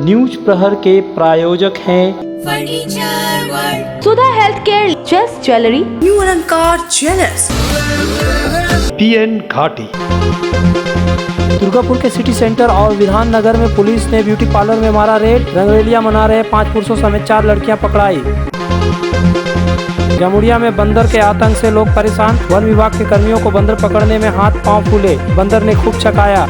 News प्रहर के प्रायोजक हैं Sudha health care, just jewellery, new Alankar jewellers, PN Ghati. Durgapur के सिटी सेंटर और विधान नगर में पुलिस ने ब्यूटी पार्लर में मारा रेड। रंगरेलियां मना रहे 5 पुरुषों समेत 4 लड़कियां पकड़ाई। जामुड़िया में बंदर के आतंक से लोग परेशान। वन विभाग के कर्मियों को बंदर पकड़ने में हाथ पांव फूले। बंदर ने खूब छकाया।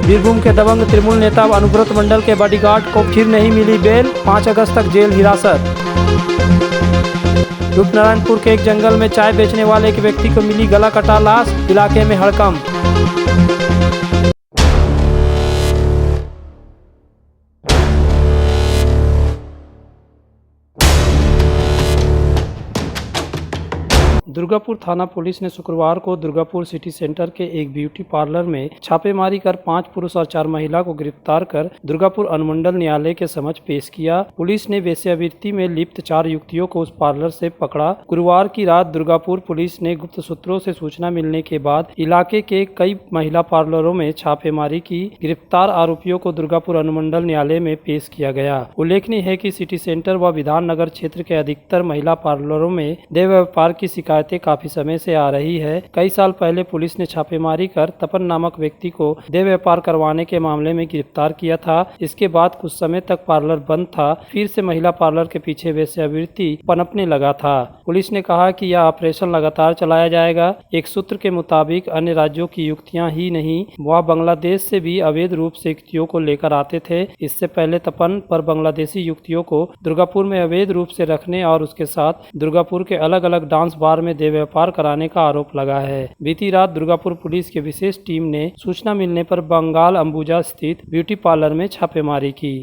बीरभूम के दबंग तृणमूल नेता अनुव्रत मंडल के बॉडीगार्ड को फिर नहीं मिली बेल। 5 अगस्त तक जेल हिरासत। रूपनारायणपुर के एक जंगल में चाय बेचने वाले एक व्यक्ति को मिली गला कटा लाश। इलाके में हड़कंप। दुर्गापुर थाना पुलिस ने शुक्रवार को दुर्गापुर सिटी सेंटर के एक ब्यूटी पार्लर में छापेमारी कर 5 पुरुष और 4 महिला को गिरफ्तार कर दुर्गापुर अनुमंडल न्यायालय के समक्ष पेश किया। पुलिस ने वेश्यावृत्ति में लिप्त 4 युवतियों को उस पार्लर से पकड़ा। गुरुवार की रात दुर्गापुर पुलिस ने गुप्त सूत्रों से सूचना मिलने के बाद इलाके के कई महिला पार्लरों में छापेमारी की। गिरफ्तार आरोपियों को दुर्गापुर अनुमंडल न्यायालय में पेश किया गया। उल्लेखनीय है कि सिटी सेंटर व विधान नगर क्षेत्र के अधिकतर महिला पार्लरों में देह व्यापार की शिकायत काफी समय से आ रही है। कई साल पहले पुलिस ने छापेमारी कर तपन नामक व्यक्ति को देह व्यापार करवाने के मामले में गिरफ्तार किया था। इसके बाद कुछ समय तक पार्लर बंद था। फिर से महिला पार्लर के पीछे वेश्यावृत्ति पनपने लगा था। पुलिस ने कहा कि यह ऑपरेशन लगातार चलाया जाएगा। एक सूत्र के मुताबिक अन्य राज्यों की युवतियां ही नहीं, वह बांग्लादेश से भी अवैध रूप से युवतियों को लेकर आते थे। इससे पहले तपन पर बांग्लादेशी युवतियों को दुर्गापुर में अवैध रूप से रखने और उसके साथ दुर्गापुर के अलग अलग डांस बार में देह व्यापार कराने का आरोप लगा है। बीती रात दुर्गापुर पुलिस की विशेष टीम ने सूचना मिलने पर बंगाल अंबुजा स्थित ब्यूटी पार्लर में छापेमारी की।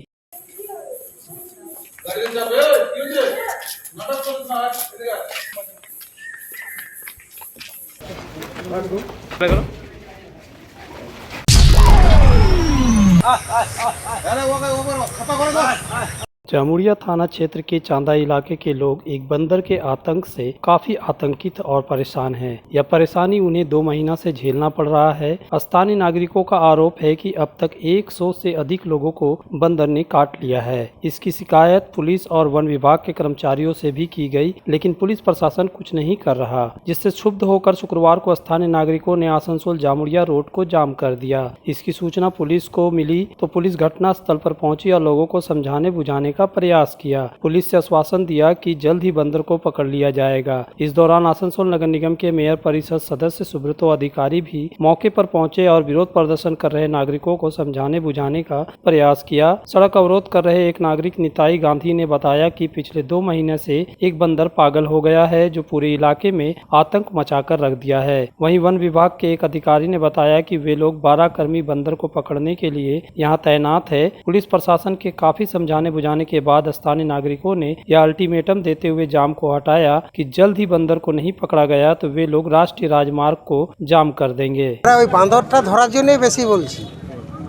जामुड़िया थाना क्षेत्र के चांदा इलाके के लोग एक बंदर के आतंक से काफी आतंकित और परेशान हैं। यह परेशानी उन्हें 2 महीना से झेलना पड़ रहा है। स्थानीय नागरिकों का आरोप है कि अब तक 100 से अधिक लोगों को बंदर ने काट लिया है। इसकी शिकायत पुलिस और वन विभाग के कर्मचारियों से भी की गई, लेकिन पुलिस प्रशासन कुछ नहीं कर रहा, जिससे क्षुब्ध होकर शुक्रवार को स्थानीय नागरिकों ने आसनसोल जामुड़िया रोड को जाम कर दिया। इसकी सूचना पुलिस को मिली तो पुलिस घटना स्थल पर पहुंची और लोगों को समझाने बुझाने का प्रयास किया। पुलिस से आश्वासन दिया कि जल्द ही बंदर को पकड़ लिया जाएगा। इस दौरान आसनसोल नगर निगम के मेयर परिषद सदस्य सुब्रतो अधिकारी भी मौके पर पहुंचे और विरोध प्रदर्शन कर रहे नागरिकों को समझाने बुझाने का प्रयास किया। सड़क अवरोध कर रहे एक नागरिक निताई गांधी ने बताया कि पिछले 2 महीने से एक बंदर पागल हो गया है, जो पूरे इलाके में आतंक मचाकर रख दिया है। वहीं वन विभाग के एक अधिकारी ने बताया कि वे लोग 12 कर्मी बंदर को पकड़ने के लिए यहाँ तैनात है। पुलिस प्रशासन के काफी समझाने बुझाने के बाद स्थानीय नागरिकों ने यह अल्टीमेटम देते हुए जाम को हटाया कि जल्द ही बंदर को नहीं पकड़ा गया तो वे लोग राष्ट्रीय राजमार्ग को जाम कर देंगे। ওই বান্দরটা ধরার জন্যই বেশি বলছি।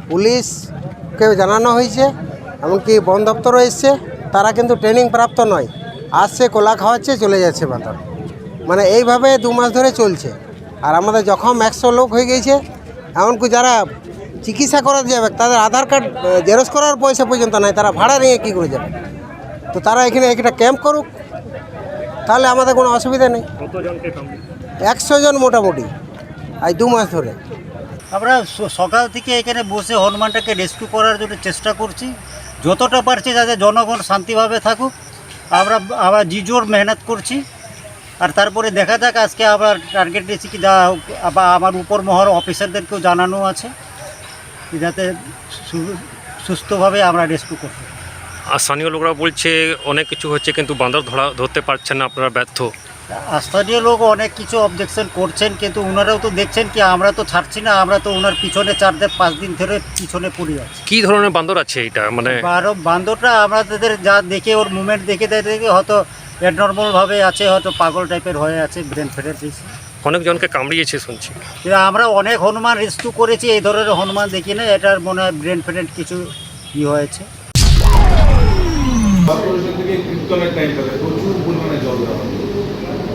পুলিশকে জানানো হয়েছে, এমনকি বন দপ্তরও এসছে, তারা কিন্তু ট্রেনিং প্রাপ্ত নয়। আসছে কোলা খাওয়াচ্ছে, চলে যাচ্ছে বান্দর। মানে এইভাবে 2 মাস ধরে চলছে। আর আমাদের জখম 100 লোক হয়ে গেছে। এমনকি যারা চিকিৎসা করাতে যাবে তাদের আধার কার্ড জেরক্স করার পয়সা পর্যন্ত নাই, তারা ভাড়া নিয়ে কী করে যাবে? তো তারা এখানে একটা ক্যাম্প করুক, তাহলে আমাদের কোনো অসুবিধা নেই। 100 জন মোটামুটি আজ 2 মাস ধরে আমরা সকাল থেকে এখানে বসে হনুমানটাকে রেস্কিউ করার জন্য চেষ্টা করছি, যতটা পারছি যাতে জনগণ শান্তিভাবে থাকুক। আমরা আবার জিজোর মেহনত করছি। আর তারপরে দেখা যাক, আজকে আবার টার্গেট দিয়েছি কি আবার আমার উপর মহল অফিসারদেরকেও জানানো আছে যাতে সুস্থভাবে আমরা রেস্কিউ করতে। আর স্থানীয় লোকরা বলছে অনেক কিছু হচ্ছে কিন্তু বান্দর ধরতে পারছেন না, আপনারা ব্যর্থ। স্থানীয় লোক অনেক কিছু অবজেকশন করছেন, কিন্তু ওনারাও তো দেখছেন কি আমরা তো ছাড়ছি না, আমরা তো ওনার পিছনে 4-5 দিন ধরে পিছনে পড়ে আছি। কী ধরনের বান্দর আছে এটা? মানে বান্দরটা আমাদের যা দেখে ওর মুভমেন্ট দেখে হয়তো নর্মালভাবে আছে, হয়তো পাগল টাইপের হয়ে আছে, ব্রেন ফেটে দিয়েছে। অনেকজনকে কামড়িয়েছে শুনছি। আমরা অনেক হনুমান রেস্কিউ করেছি, এই ধরনের হনুমান দেখি না, এটার মনে হয় ব্রেন ফেটেড কিছু হয়েছে। কীর্তনের টাইমটাতে প্রচুর পরিমাণে জল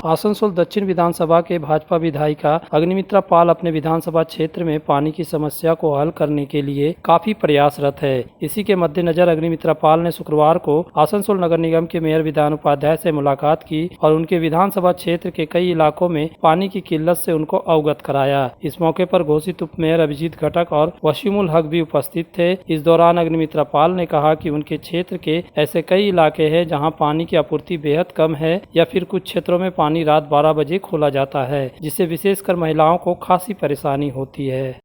आसनसोल दक्षिण विधानसभा के भाजपा विधायिका अग्निमित्रा पाल अपने विधानसभा क्षेत्र में पानी की समस्या को हल करने के लिए काफी प्रयासरत है। इसी के मद्देनजर अग्निमित्रा पाल ने शुक्रवार को आसनसोल नगर निगम के मेयर विधान उपाध्याय से मुलाकात की और उनके विधानसभा क्षेत्र के कई इलाकों में पानी की किल्लत से उनको अवगत कराया। इस मौके पर घोषित उप मेयर अभिजीत घटक और वसीमुल हक भी उपस्थित थे। इस दौरान अग्निमित्रा पाल ने कहा कि उनके क्षेत्र के ऐसे कई इलाके हैं जहाँ पानी की आपूर्ति बेहद कम है या फिर कुछ क्षेत्रों में पानी रात 12 बजे खोला जाता है, जिससे विशेषकर महिलाओं को खासी परेशानी होती है।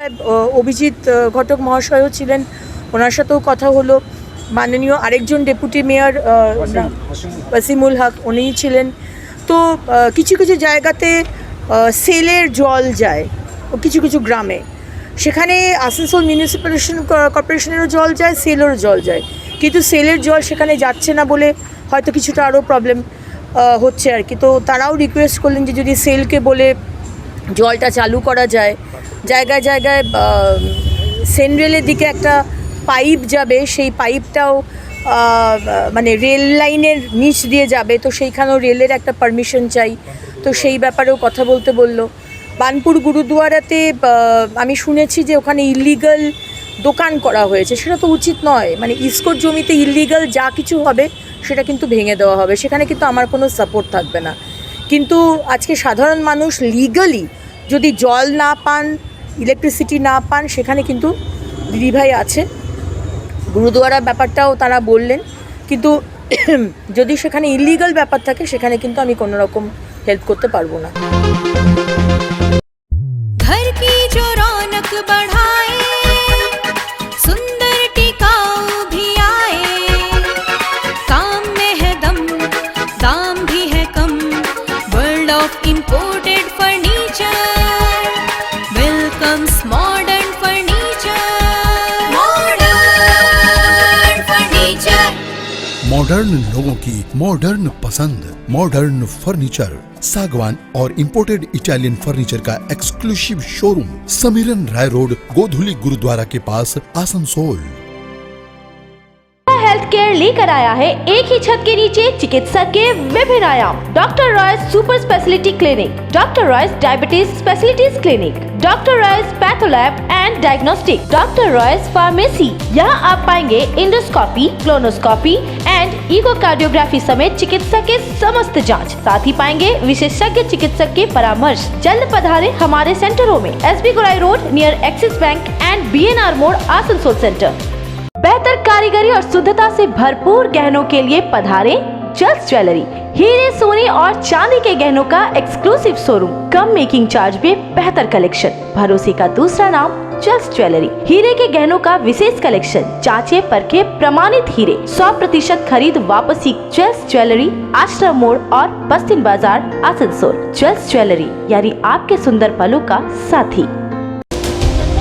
অভিজিৎ ঘটক মহাশয়ও ছিলেন, ওনার সাথেও কথা হলো। মাননীয় আরেকজন ডেপুটি মেয়র ওয়াসিমুল হক উনিই ছিলেন। তো কিছু কিছু জায়গাতে সেলের জল যায় কিছু কিছু গ্রামে, সেখানে আসানসোল মিউনিসিপ্যাল কর্পোরেশনেরও জল যায়, সেলেরও জল যায়, কিন্তু সেলের জল সেখানে যাচ্ছে না বলে হয়তো কিছুটা আরও প্রবলেম হচ্ছে আর কি। তো তারাও রিকোয়েস্ট করলেন যে যদি সেলকে বলে জলটা চালু করা যায়, জায়গায় জায়গায় সেন্ট্রালের দিকে একটা পাইপ যাবে, সেই পাইপটাও মানে রেল লাইনের নিচ দিয়ে যাবে, তো সেইখানেও রেলের একটা পারমিশন চাই, তো সেই ব্যাপারেও কথা বলতে বললো। বানপুর গুরুদুয়ারাতে আমি শুনেছি যে ওখানে ইলিগাল দোকান করা হয়েছে, সেটা তো উচিত নয়। মানে ইসকোর জমিতে ইলিগাল যা কিছু হবে সেটা কিন্তু ভেঙে দেওয়া হবে, সেখানে কিন্তু আমার কোনো সাপোর্ট থাকবে না। কিন্তু আজকে সাধারণ মানুষ লিগালি যদি জল না পান, ইলেকট্রিসিটি না পান, সেখানে কিন্তু দিদিভাই আছে, গুরুদুয়ারা ব্যাপারটাও তারা বললেন, কিন্তু যদি সেখানে ইলিগাল ব্যাপার থাকে সেখানে কিন্তু আমি কোনো রকম হেল্প করতে পারবো না। घर की जो रौनक बढ़ाए, सुंदर टिकाऊ भी आए, काम में है दम, दाम भी है कम, world of imported furniture welcomes modern furniture, modern furniture. Modern लोगों की मॉडर्न पसंद, मॉडर्न फर्नीचर, सागवान और इंपोर्टेड इटालियन फर्नीचर का exclusive showroom, Samiran Rai road, Godhuli Gurudwara के पास, आसनसोल। हेल्थ केयर लेकर आया है एक ही छत के नीचे चिकित्सा के विभिन्न आयाम। Doctor Royce super speciality clinic, doctor Royce diabetes specialities clinic, doctor Royce patholab and diagnostic, doctor Royce pharmacy. यहाँ आप पाएंगे इंडोस्कोपी, क्लोनोस्कोपी एंड इकोकार्डियोग्राफी समेत चिकित्सा के समस्त जांच। साथ ही पाएंगे विशेषज्ञ चिकित्सक के परामर्श। जल्द पधारे हमारे सेंटरों में SB Gorai road near axis bank and BNR मोड़, आसनसोल सेंटर। बेहतर कारीगरी और शुद्धता से भरपूर गहनों के लिए पधारे जल्द ज्वेलरी। हीरे, सोने और चांदी के गहनों का एक्सक्लूसिव शोरूम, कम मेकिंग चार्ज में बेहतर कलेक्शन, भरोसे का दूसरा नाम जल्द ज्वेलरी। हीरे के गहनों का विशेष कलेक्शन, जांचे परखे प्रमाणित हीरे, 100% खरीद वापसी। जल्द ज्वेलरी, आश्रम मोड़ और बस्तिन बाजार, आसनसोल। जल्द ज्वेलरी यानी आपके सुंदर पलों का साथी।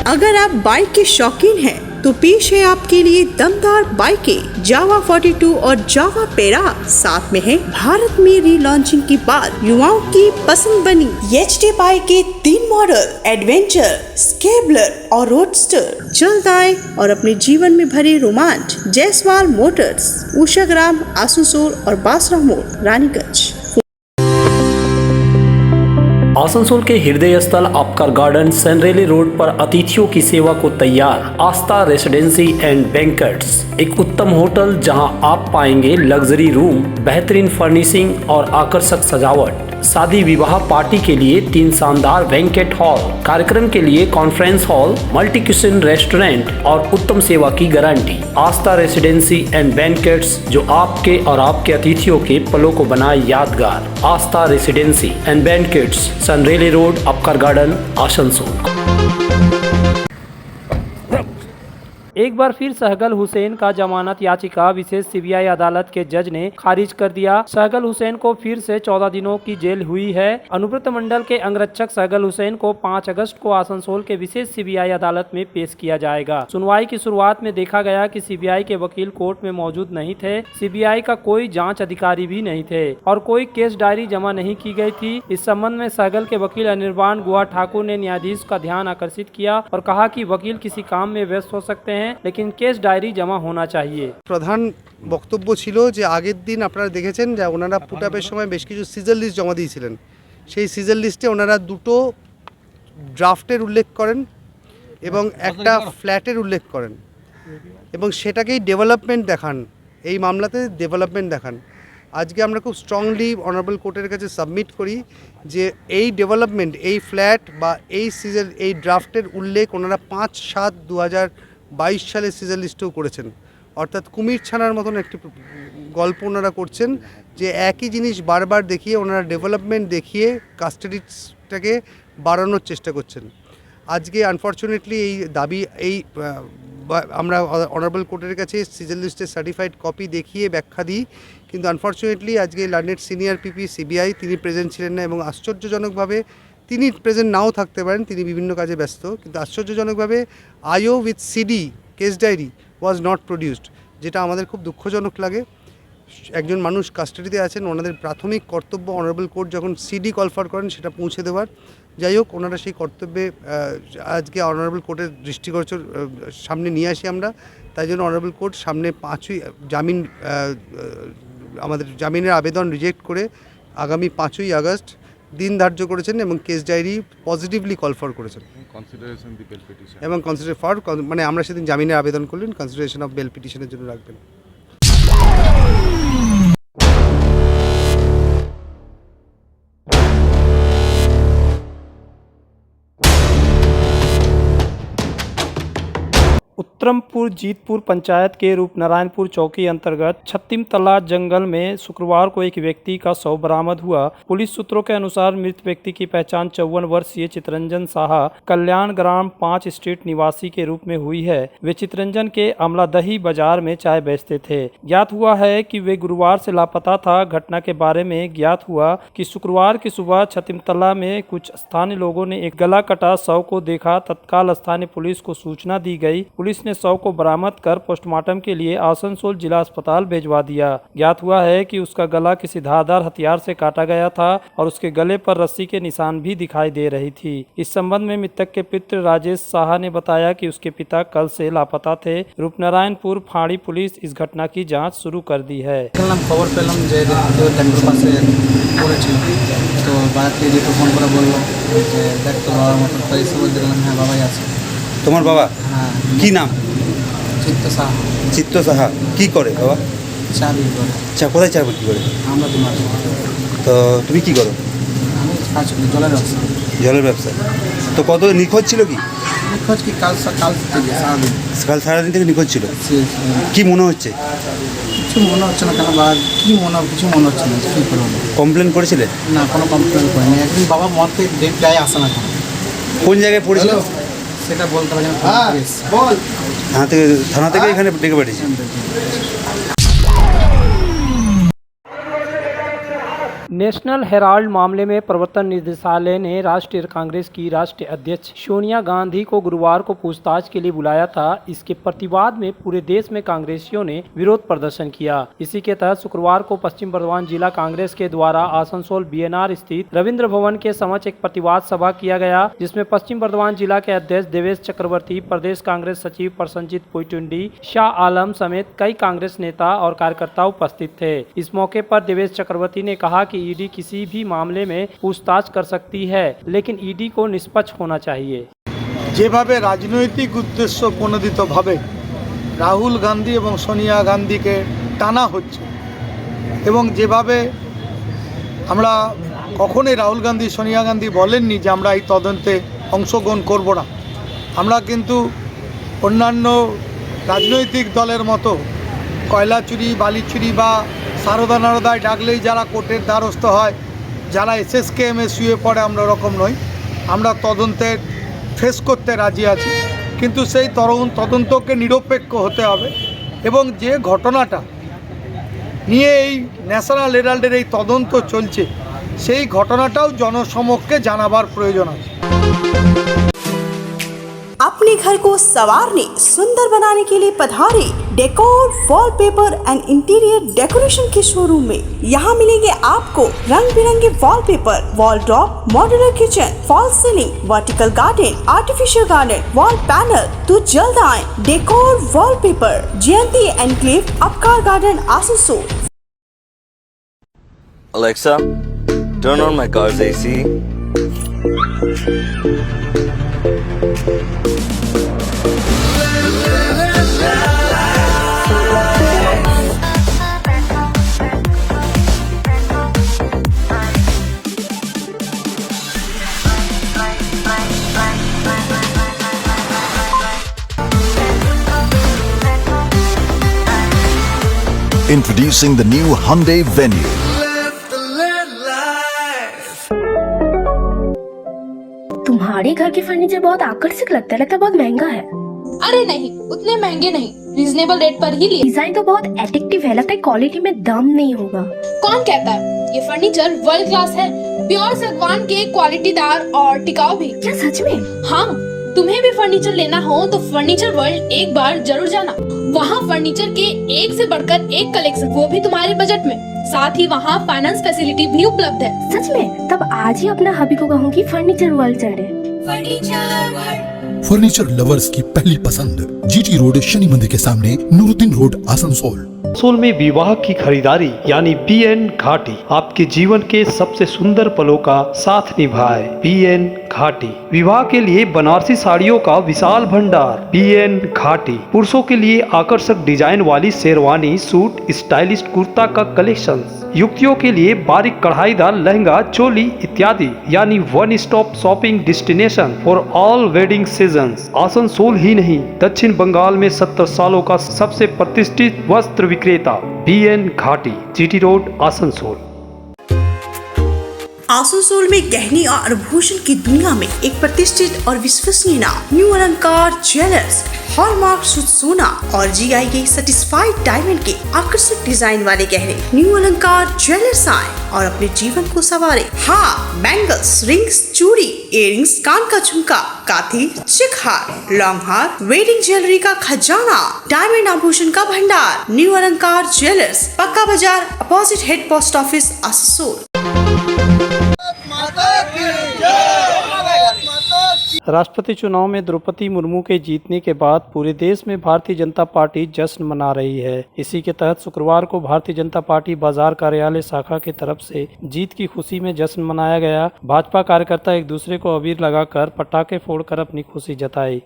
अगर आप बाइक के शौकीन हैं तो पेश है आपके लिए दमदार बाइकें जावा 42 और जावा पेरा। साथ में है भारत में रीलॉन्चिंग के बाद युवाओं की पसंद बनी एचडी बाइक के 3 मॉडल, एडवेंचर, स्केबलर और रोडस्टर। जल्द आए और अपने जीवन में भरे रोमांच। जयसवाल मोटर्स, उषाग्राम, आसनसोल और बासरा मोड़, रानीगंज। आसनसोल के हृदय स्थल आपका गार्डन सनरेली रोड पर अतिथियों की सेवा को तैयार आस्था रेसिडेंसी एंड बैंक्वेट्स, एक उत्तम होटल जहां आप पाएंगे लग्जरी रूम, बेहतरीन फर्निशिंग और आकर्षक सजावट। शादी विवाह पार्टी के लिए 3 शानदार बैंक्वेट हॉल, कार्यक्रम के लिए conference hall, multi kitchen restaurant और उत्तम सेवा की guarantee. Aastha residency and banquets, जो आपके और आपके अतिथियों के पलों को बनाए यादगार। Aastha residency and banquets, Sen Raleigh road, Apcar garden, Asansol. एक बार फिर सहगल हुसैन का जमानत याचिका विशेष सीबीआई अदालत के जज ने खारिज कर दिया। सहगल हुसैन को फिर से 14 दिनों की जेल हुई है। अनुव्रत मंडल के अंगरक्षक सहगल हुसैन को 5 अगस्त को आसनसोल के विशेष सीबीआई अदालत में पेश किया जाएगा। सुनवाई की शुरुआत में देखा गया कि सीबीआई के वकील कोर्ट में मौजूद नहीं थे, सीबीआई का कोई जाँच अधिकारी भी नहीं थे और कोई केस डायरी जमा नहीं की गई थी। इस संबंध में सहगल के वकील अनिर्बान गुहा ठाकुर ने न्यायाधीश का ध्यान आकर्षित किया और कहा कि वकील किसी काम में व्यस्त हो सकते हैं लेकिन केस डायरी जमा होना चाहिए। প্রধান বক্তব্য ছিল যে আগের দিন আপনারা দেখেছেন যে ওনারা পুটআপের সময় বেশ কিছু সিজার লিস্ট জমা দিয়েছিলেন। সেই সিজার লিস্টে ওনারা দুটো ড্রাফটের উল্লেখ করেন এবং একটা ফ্ল্যাটের উল্লেখ করেন এবং সেটাকেই ডেভেলপমেন্ট দেখান, এই মামলাতে ডেভেলপমেন্ট দেখান। আজকে আমরা খুব স্ট্রংলি অনারেবল কোর্টের কাছে সাবমিট করি যে এই ডেভেলপমেন্ট, এই ফ্ল্যাট বা এই ড্রাফটের উল্লেখ ওনারা 5/7/2022 সালে সিজার লিস্টেও করেছেন। অর্থাৎ কুমির ছানার মতন একটি গল্প ওনারা করছেন যে একই জিনিস বারবার দেখিয়ে ওনারা ডেভেলপমেন্ট দেখিয়ে কাস্টাডিটাকে বাড়ানোর চেষ্টা করছেন। আজকে আনফর্চুনেটলি এই দাবি আমরা অনারেবল কোর্টের কাছে সিজার লিস্টের সার্টিফাইড কপি দেখিয়ে ব্যাখ্যা দিই, কিন্তু আনফর্চুনেটলি আজকে লার্নেড সিনিয়র পিপি সিবিআই তিনি প্রেজেন্ট ছিলেন না এবং আশ্চর্যজনকভাবে তিনি প্রেজেন্ট নাও থাকতে পারেন, তিনি বিভিন্ন কাজে ব্যস্ত, কিন্তু আশ্চর্যজনকভাবে IO with CD case diary was not produced, যেটা আমাদের খুব দুঃখজনক লাগে। একজন মানুষ কাস্টাডিতে আছেন, ওনাদের প্রাথমিক কর্তব্য অনারেবল কোর্ট যখন সিডি কলফার করেন সেটা পৌঁছে দেওয়ার। যাই হোক, ওনারা সেই কর্তব্যে আজকে অনারেবল কোর্টের দৃষ্টিগোচর সামনে নিয়ে আসি আমরা। তাই জন্য অনারেবল কোর্ট সামনে 5ই আমাদের জামিনের আবেদন রিজেক্ট করে আগামী 5ই আগস্ট দিন ধার্য করেছেন এবং কেস ডায়েরি পজিটিভলি কলফার করেছেন এবং কনসিডার ফর মানে আমরা সেদিন জামিনের আবেদন করলেন, কনসিডারেশন অফ বেল পিটিশনের জন্য রাখবেন। उत्तरमपुर जीतपुर पंचायत के रूपनारायणपुर चौकी अंतर्गत छत्तीम तला जंगल में शुक्रवार को एक व्यक्ति का शव बरामद हुआ। पुलिस सूत्रों के अनुसार मृत व्यक्ति की पहचान 54 वर्षीय चितरंजन साहा कल्याण ग्राम 5 स्ट्रीट निवासी के रूप में हुई है। वे चितरंजन के अमलादही बाजार में चाय बेचते थे। ज्ञात हुआ है कि वे गुरुवार से लापता था। घटना के बारे में ज्ञात हुआ कि शुक्रवार की सुबह छत्तीम तला में कुछ स्थानीय लोगों ने एक गला कटा शव को देखा। तत्काल स्थानीय पुलिस को सूचना दी गई। पुलिस ने शव को बरामद कर पोस्टमार्टम के लिए आसनसोल जिला अस्पताल भेजवा दिया। ज्ञात हुआ है कि उसका गला किसी धारदार हथियार से काटा गया था और उसके गले पर रस्सी के निशान भी दिखाई दे रही थी। इस संबंध में मृतक के पुत्र राजेश साहा ने बताया कि उसके पिता कल से लापता थे। रूपनारायणपुर फाड़ी पुलिस इस घटना की जाँच शुरू कर दी है। খবর পেলাম যে ট্যাঙ্কের পাশে পড়েছিল, তো বাড়িতে যেতে ফোন করে বললো যে দেখ তো বাবার মতন পয়সা বলতে গেলাম হ্যাঁ বাবাই আছে। তোমার বাবা হ্যাঁ। কি নাম? চিত্ত সাহা। চিত্ত সাহা কি করে বাবা? চা বিক্রি করে। চা কোথায় চা বিক্রি করে? আমরা তোমার তো তুমি কি করো? আমি কাজ করি জলের ব্যবসা। জলের ব্যবসা। তো কত নিখোঁজ ছিল কি? নিখোঁজ কি কাল থেকে সারাদিন। কাল সারাদিন থেকে নিখোঁজ ছিল। কি মনে হচ্ছে? কিছু মনে হচ্ছে না কেন বা কি কিছু মনে হচ্ছে না, কী করবো। কমপ্লেন করেছিলে? না, কোনো কমপ্লেন করিনি। একদিন বাবা মদ থেকে ডেট গায়ে আসে না কেন। কোন জায়গায় পড়েছিল সেটা বলতে পারি না। থানা থেকে এখানে ডেকে পাঠিয়েছি। नेशनल हेराल्ड मामले में प्रवर्तन निदेशालय ने राष्ट्रीय कांग्रेस की राष्ट्रीय अध्यक्ष सोनिया गांधी को गुरुवार को पूछताछ के लिए बुलाया था। इसके प्रतिवाद में पूरे देश में कांग्रेसियों ने विरोध प्रदर्शन किया। इसी के तहत शुक्रवार को पश्चिम बर्धमान जिला कांग्रेस के द्वारा आसनसोल बीएनआर स्थित रविंद्र भवन के समक्ष एक प्रतिवाद सभा किया गया, जिसमें पश्चिम बर्धमान जिला के अध्यक्ष देवेश चक्रवर्ती, प्रदेश कांग्रेस सचिव प्रसन्नजीत पुईटुंडी, शाह आलम समेत कई कांग्रेस नेता और कार्यकर्ता उपस्थित थे। इस मौके पर देवेश चक्रवर्ती ने कहा कि ईडी किसी भी मामले में पूछताछ कर सकती है, लेकिन ईडी को निष्पक्ष होना चाहिए। যেভাবে রাজনৈতিক উদ্দেশ্য প্রণোদিতভাবে রাহুল গান্ধী এবং সোনিয়া গান্ধীকে টানা হচ্ছে এবং যেভাবে আমরা কখনোই রাহুল গান্ধী সোনিয়া গান্ধী বলেননি যে আমরা এই তদন্তে অংশগ্রহণ করব না। আমরা কিন্তু অন্যান্য রাজনৈতিক দলের মতো কয়লা চুরি, বালি চুরি বা সারদা নারদায় ডাকলেই যারা কোর্টের দ্বারস্থ হয়, যারা এসএসকেএমে শুয়ে পড়ে, আমরা ওরকম নই। আমরা তদন্তের ফেস করতে রাজি আছি, কিন্তু সেই তদন্তকে নিরপেক্ষ হতে হবে এবং যে ঘটনাটা নিয়ে এই ন্যাশনাল হেরাল্ডের এই তদন্ত চলছে সেই ঘটনাটাও জনসমক্ষে জানাবার প্রয়োজন আছে। আপনি अपने घर को संवारने सुंदर बनाने के लिए पधारे decor wallpaper and interior decoration के शोरूम में। यहाँ मिलेंगे आपको रंग बिरंगे wallpaper, wall drop, modular kitchen, fall ceiling, vertical garden, artificial garden, wall panel. तो जल्द आए decor wallpaper, Jayanti enclave, Apcar garden, Asansol. Alexa, turn on my car's AC. Introducing the new Hyundai Venue. तुम्हारे घर के फर्नीचर बहुत आकर्षक लगता है बहुत महंगा है। अरे नहीं, उतने महंगे नहीं, रीजनेबल रेट पर ही लिए। डिजाइन तो बहुत एट्रैक्टिव है, लगता है क्वालिटी में दम नहीं होगा। कौन कहता है? ये फर्नीचर वर्ल्ड क्लास है, प्योर सागवान के, क्वालिटीदार और टिकाऊ भी। क्या सच में? हाँ, तुम्हें भी फर्नीचर लेना हो तो फर्नीचर वर्ल्ड एक बार जरूर जाना। वहाँ फर्नीचर के एक से बढ़कर एक कलेक्शन, वो भी तुम्हारे बजट में। साथ ही वहाँ फाइनेंस फैसिलिटी भी उपलब्ध है। सच में? तब आज ही अपना हबी को कहूँगी फर्नीचर वर्ल्ड चले। फर्नीचर लवर्स की पहली पसंद, जीटी रोड, शनि मंदिर के सामने, नूरुद्दीन रोड, आसनसोल। आसनसोल में विवाह की खरीदारी यानी पीएन घाटी आपके जीवन के सबसे सुंदर पलों का साथ निभाए। पीएन घाटी विवाह के लिए बनारसी साड़ियों का विशाल भंडार। पीएन घाटी पुरुषों के लिए आकर्षक डिजाइन वाली शेरवानी, सूट, स्टाइलिश कुर्ता का कलेक्शन, युवतियों के लिए बारीक कढ़ाईदार लहंगा, चोली इत्यादि, यानी one stop shopping destination for all wedding seasons. Asansol ही नहीं, दक्षिण बंगाल में 70 सालों का सबसे प्रतिष्ठित वस्त्र विक्रेता पीएन घाटी, जीटी रोड, आसनसोल। आसनसोल में गहने और आभूषण की दुनिया में एक प्रतिष्ठित और विश्वसनीय नाम न्यू अलंकार ज्वेलर्स। हॉलमार्क शुद्ध सोना और GI सर्टिफाइड डायमंड के आकर्षक डिजाइन वाले गहने न्यू अलंकार ज्वेलर्स आए और अपने जीवन को संवारे। हाँ, बैंगल्स, रिंग्स, चूड़ी, इयररिंग्स, कान का झुमका, काथी, चिक हार, लॉन्ग हार, वेडिंग ज्वेलरी का खजाना, डायमंड आभूषण का भंडार। न्यू अलंकार ज्वेलर्स, पक्का बाजार, opposite head post office, Asansol. राष्ट्रपति चुनाव में द्रौपदी मुर्मू के जीतने के बाद पूरे देश में भारतीय जनता पार्टी जश्न मना रही है। इसी के तहत शुक्रवार को भारतीय जनता पार्टी बाजार कार्यालय शाखा की तरफ से जीत की खुशी में जश्न मनाया गया। भाजपा कार्यकर्ता एक दूसरे को अबीर लगाकर पटाखे फोड़कर अपनी खुशी जताई।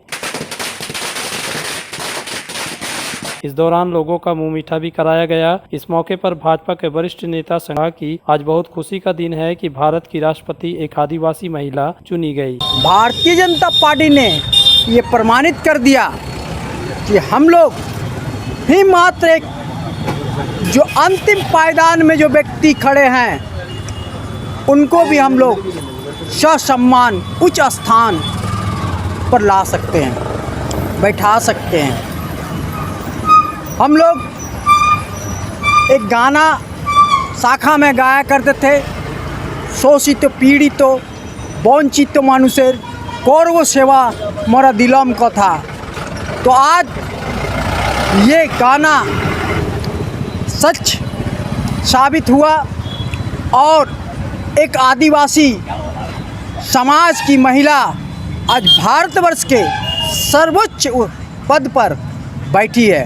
इस दौरान लोगों का मुंह मीठा भी कराया गया। इस मौके पर भाजपा के वरिष्ठ नेता ने कहा कि आज बहुत खुशी का दिन है कि भारत की राष्ट्रपति एक आदिवासी महिला चुनी गई। भारतीय जनता पार्टी ने ये प्रमाणित कर दिया कि हम लोग ही मात्र एक जो अंतिम पायदान में जो व्यक्ति खड़े हैं उनको भी हम लोग ससम्मान उच्च स्थान पर ला सकते हैं, बैठा सकते हैं। हम लोग एक गाना शाखा में गाया करते थे, शोषित पीड़ित वंचित मानुषेर कौरव सेवा मोरा दिलम कथा। तो आज ये गाना सच साबित हुआ और एक आदिवासी समाज की महिला आज भारतवर्ष के सर्वोच्च पद पर बैठी है।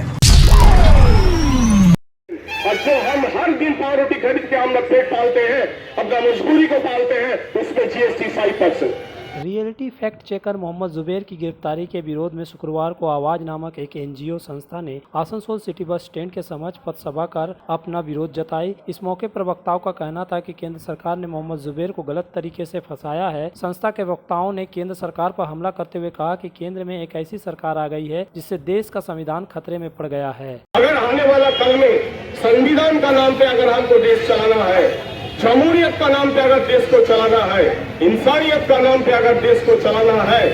और जो हम हर दिन पाव रोटी खरीद के हम पेट पालते हैं, अपना मजबूरी को पालते हैं, उसमें GST 5%। Reality fact checker Mohammed Zubair की गिरफ्तारी के विरोध में शुक्रवार को आवाज नामक एक NGO संस्था ने आसनसोल सिटी बस स्टैंड के समक्ष पथ सभा कर अपना विरोध जताई। इस मौके पर वक्ताओं का कहना था कि केंद्र सरकार ने मोहम्मद जुबैर को गलत तरीके से फंसाया है। संस्था के वक्ताओं ने केंद्र सरकार पर हमला करते हुए कहा कि केंद्र में एक ऐसी सरकार आ गई है जिससे देश का संविधान खतरे में पड़ गया है। अगर आने वाला कल में संविधान का नाम पे अगर हमको देश चलाना है, जमहूरियत का नाम पे अगर देश को चलाना है, इंसानियत का नाम पे अगर देश को चलाना है,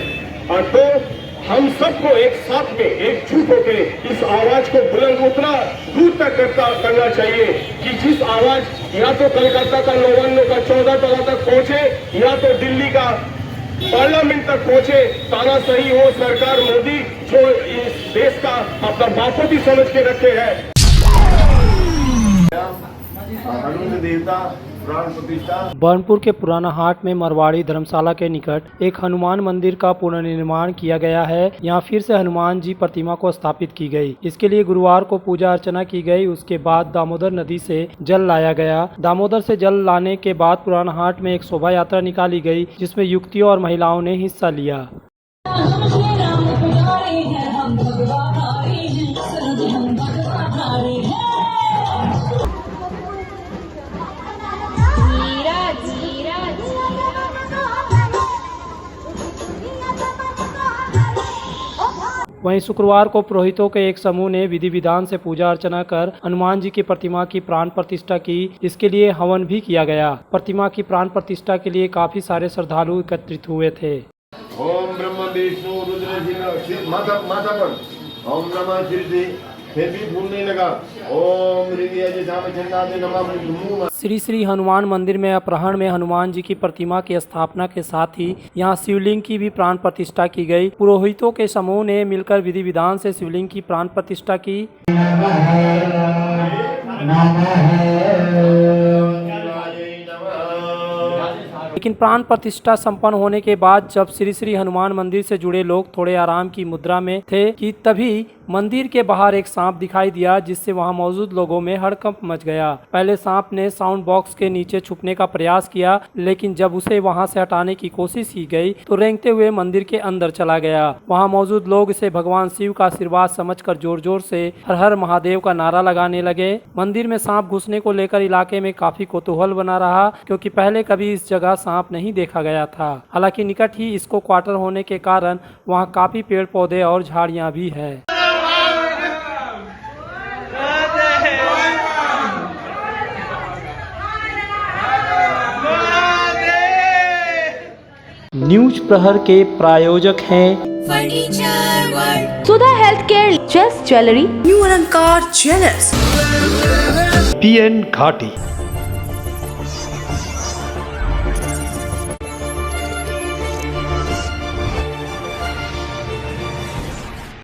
और तो हम सबको एक साथ में एकजुट होकर इस आवाज को बुलंद उतना दूर तक करना चाहिए कि जिस आवाज या तो कलकत्ता का 99 का 14 तला तक पहुंचे, या तो दिल्ली का पार्लियामेंट तक पहुंचे, तानाशाही हो सरकार मोदी जो इस देश का अपना बापू समझ के रखे है। बर्नपुर के पुराना हाट में मरवाड़ी धर्मशाला के निकट एक हनुमान मंदिर का पुनर्निर्माण किया गया है। यहाँ फिर से हनुमान जी प्रतिमा को स्थापित की गई। इसके लिए गुरुवार को पूजा अर्चना की गई। उसके बाद दामोदर नदी से जल लाया गया। दामोदर से जल लाने के बाद पुराना हाट में एक शोभा यात्रा निकाली गई, जिसमें युवतियों और महिलाओं ने हिस्सा लिया। वहीं शुक्रवार को पुरोहितों के एक समूह ने विधि विधान से पूजा अर्चना कर हनुमान जी की प्रतिमा की प्राण प्रतिष्ठा की। इसके लिए हवन भी किया गया। प्रतिमा की प्राण प्रतिष्ठा के लिए काफी सारे श्रद्धालु एकत्रित हुए थे। ओम ब्रह्म विष्णु रुद्र माथा पर ओम नमः शिरसी, फिर भी फूल नहीं लगा। ओम श्री श्री हनुमान मंदिर में अपराह्न में हनुमान जी की प्रतिमा की स्थापना के साथ ही यहाँ शिवलिंग की भी प्राण प्रतिष्ठा की गई। पुरोहितों के समूह ने मिलकर विधि विधान से शिवलिंग की प्राण प्रतिष्ठा की। लेकिन प्राण प्रतिष्ठा संपन्न होने के बाद जब श्री श्री हनुमान मंदिर से जुड़े लोग थोड़े आराम की मुद्रा में थे कि तभी मंदिर के बाहर एक सांप दिखाई दिया, जिससे वहां मौजूद लोगों में हड़कंप मच गया। पहले सांप ने साउंड बॉक्स के नीचे छुपने का प्रयास किया, लेकिन जब उसे वहां से हटाने की कोशिश की गई तो रेंगते हुए मंदिर के अंदर चला गया। वहां मौजूद लोग इसे भगवान शिव का आशीर्वाद समझकर जोर जोर से हर हर महादेव का नारा लगाने लगे। मंदिर में सांप घुसने को लेकर इलाके में काफी कौतूहल बना रहा, क्योंकि पहले कभी इस जगह सांप नहीं देखा गया था। हालांकि निकट ही इसको क्वार्टर होने के कारण वहाँ काफी पेड़ पौधे और झाड़ियाँ भी है। न्यूज प्रहर के प्रायोजक हैं furniture world, Sudha health care, just jewellery, new Alankar jewellers, PN घाटी।